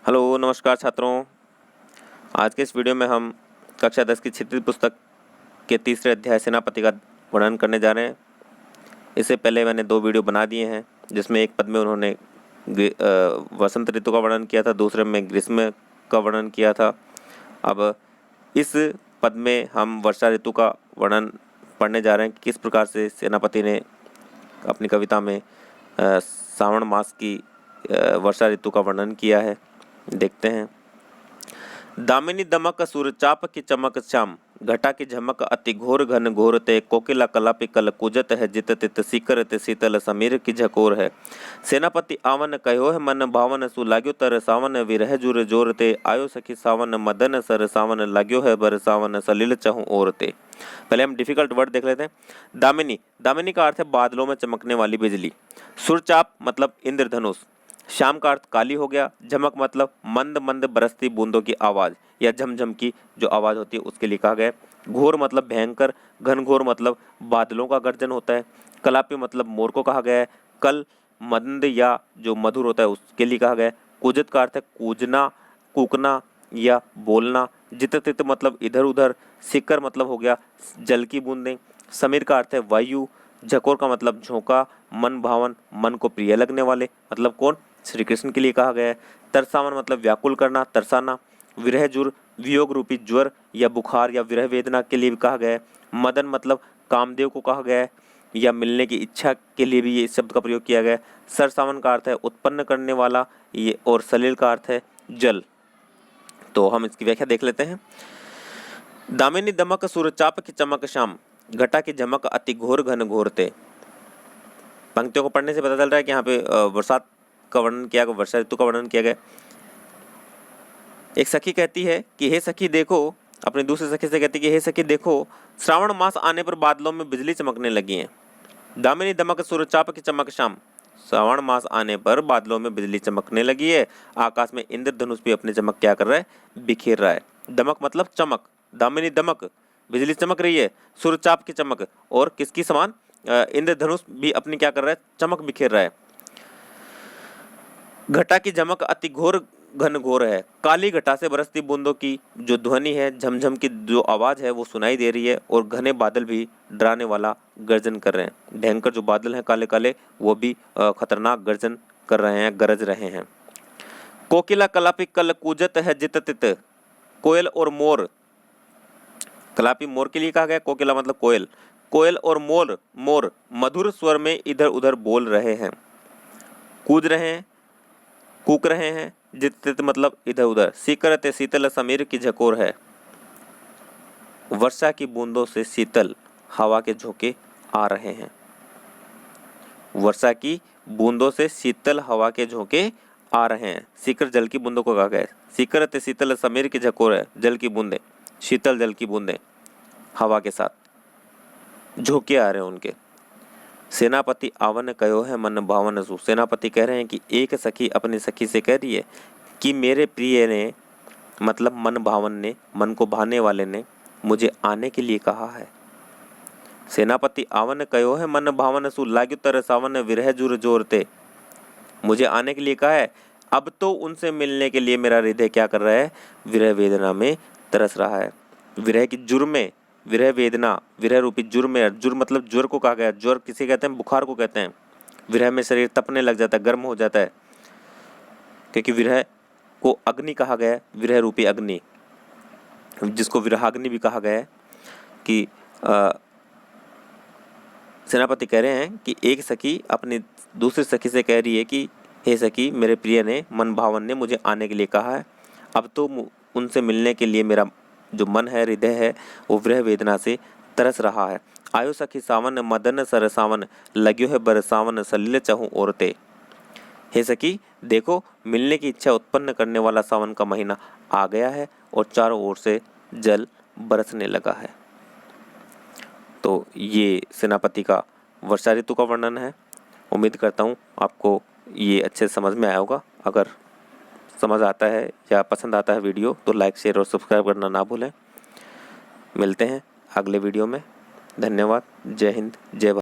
Hello नमस्कार छात्रों। आज के इस वीडियो में हम कक्षा 10 की क्षेत्रीय पुस्तक के तीसरे अध्याय सेनापति का वर्णन करने जा रहे हैं। इससे पहले मैंने 2 वीडियो बना दिए हैं, जिसमें एक पद में उन्होंने वसंत ऋतु का वर्णन किया था, दूसरे में ग्रीष्म का वर्णन किया था। अब इस पद में हम वर्षा ऋतु का वर्णन पढ़ने जा रहे हैं कि किस प्रकार से सेनापति ने अपनी कविता में श्रावण मास की वर्षा ऋतु का वर्णन किया है। देखते हैं। दामिनी दमक सूरचाप की चमक श्याम, घटा की झमक अति घोर घन घोर ते, कोकिला कलापी कल कुजत है जित तित, सीकर ते शीतल समीर की झकोर है। सेनापति आवन कहो है मन भावन, सु लाग्यो तर सावन विरह जुर जोर ते, आयो सखी सावन मदन सर सावन, लाग्यो है बर सावन सलिल चहु ओर ते। पहले हम डिफिकल्ट वर्ड देख लेते हैं। दामिनी, दामिनी का अर्थ है बादलों में चमकने वाली बिजली। सुरचाप मतलब इंद्रधनुष। शाम का अर्थ काली हो गया। झमक मतलब मंद मंद बरसती बूंदों की आवाज या झमझम की जो आवाज होती है उसके लिए कहा गया। घोर मतलब भयंकर। घनघोर मतलब बादलों का गर्जन होता है। कलापी मतलब मोर को कहा गया है। कल मंद या जो मधुर होता है उसके लिए कहा गया है। कुजत का अर्थ है कूजना, कूकना या बोलना। जित तित मतलब इधर उधर। सिक्कर मतलब हो गया जल की बूंदें। समीर का अर्थ है वायु। झकोर का मतलब झोंका, मन भावन, मन को प्रिय लगने वाले, मतलब कौन, श्री कृष्ण के लिए कहा गया है। तरसावन मतलब व्याकुल करना, तरसाना। विरह जुर वियोग रूपी ज्वर या बुखार या विरह वेदना के लिए भी कहा गया है। मदन मतलब कामदेव को कहा गया है या मिलने की इच्छा के लिए भी ये शब्द का प्रयोग किया गया है। सरसावन का अर्थ है उत्पन्न करने वाला ये, और सलिल का अर्थ है जल। तो हम इसकी व्याख्या देख लेते हैं। दामिनी दमक सूरचाप की चमक शाम, घटा की झमक अति घोर घन घोरते। पंक्तियों को पढ़ने से पता चल रहा है कि यहाँ पे बरसात का वर्णन किया गया, वर्षा ऋतु का वर्णन किया गया। एक सखी कहती है कि हे सखी देखो, अपनी दूसरी सखी से कहती है कि हे सखी देखो, श्रावण मास आने पर बादलों में बिजली चमकने लगी है। दामिनी दमक सूरचाप की चमक शाम, श्रावण मास आने पर बादलों में बिजली चमकने लगी है। आकाश में इंद्रधनुष भी अपनी चमक क्या कर रहा है, बिखेर रहा है। दमक मतलब चमक, दामिनी दमक बिजली चमक रही है, सूरचाप की चमक, और किसकी समान, इंद्रधनुष भी अपनी क्या कर रहा है, चमक बिखेर रहा है। घटा की झमक अति घोर घन घोर है, काली घटा से बरसती बूंदों की जो ध्वनि है, झमझम की जो आवाज है वो सुनाई दे रही है, और घने बादल भी डराने वाला गर्जन कर रहे हैं। भयंकर जो बादल हैं काले काले वो भी खतरनाक गर्जन कर रहे हैं, गरज रहे हैं। कोकिला कलापी कल कूजत है जित तित, कोयल और मोर, कलापी मोर के लिए कहा गया, कोकिला मतलब कोयल। कोयल और मोर मोर मधुर स्वर में इधर उधर बोल रहे हैं, कूद रहे हैं, कूक रहे हैं। जित तित मतलब इधर उधर। सीकर ते शीतल समीर की झकोर है, वर्षा की बूंदों से शीतल हवा के झोंके आ रहे हैं। वर्षा की बूंदों से शीतल हवा के झोंके आ रहे हैं। सीकर जल की बूंदों को कहा गया है। सीकर ते शीतल समीर की झकोर है, जल की बूंदें, शीतल जल की बूंदें हवा के साथ झोंके आ रहे हैं उनके। सेनापति आवन कयो है मन भावन सु, सेनापति कह रहे हैं कि एक सखी अपनी सखी से कह रही है कि मेरे प्रिय ने, मतलब मन भावन ने, मन को भाने वाले ने मुझे आने के लिए कहा है। सेनापति आवन कयो है मन भावन सु, लाग्यो तर सावन विरह जुर जोरते, मुझे आने के लिए कहा है। अब तो उनसे मिलने के लिए मेरा हृदय क्या कर रहा है, विरह वेदना में तरस रहा है। विरह की जुर में, विरह वेदना, विरह रूपी जुर में, जुर मतलब ज्वर को कहा गया। ज्वर किसे कहते हैं, बुखार को कहते हैं। विरह में शरीर तपने लग जाता है, गर्म हो जाता है, क्योंकि विरह को अग्नि कहा गया है, विरह रूपी अग्नि, जिसको विरहाग्नि भी कहा गया है। कि सेनापति कह रहे हैं कि एक सखी अपनी दूसरी सखी से कह रही है कि हे सखी, मेरे प्रिय ने, मन भावन ने मुझे आने के लिए कहा है। अब तो उनसे मिलने के लिए मेरा जो मन है, हृदय है, वो विरह वेदना से तरस रहा है। आयो सखी सावन मदन सर सावन, लग्यो है बर सावन सलिल चहु ओरते। हे सखी देखो, मिलने की इच्छा उत्पन्न करने वाला सावन का महीना आ गया है और चारों ओर से जल बरसने लगा है। तो ये सेनापति का वर्षा ऋतु का वर्णन है। उम्मीद करता हूँ आपको ये अच्छे से समझ में आया होगा। अगर समझ आता है या पसंद आता है वीडियो तो लाइक, शेयर और सब्सक्राइब करना ना भूलें। मिलते हैं अगले वीडियो में। धन्यवाद। जय हिंद, जय भारत।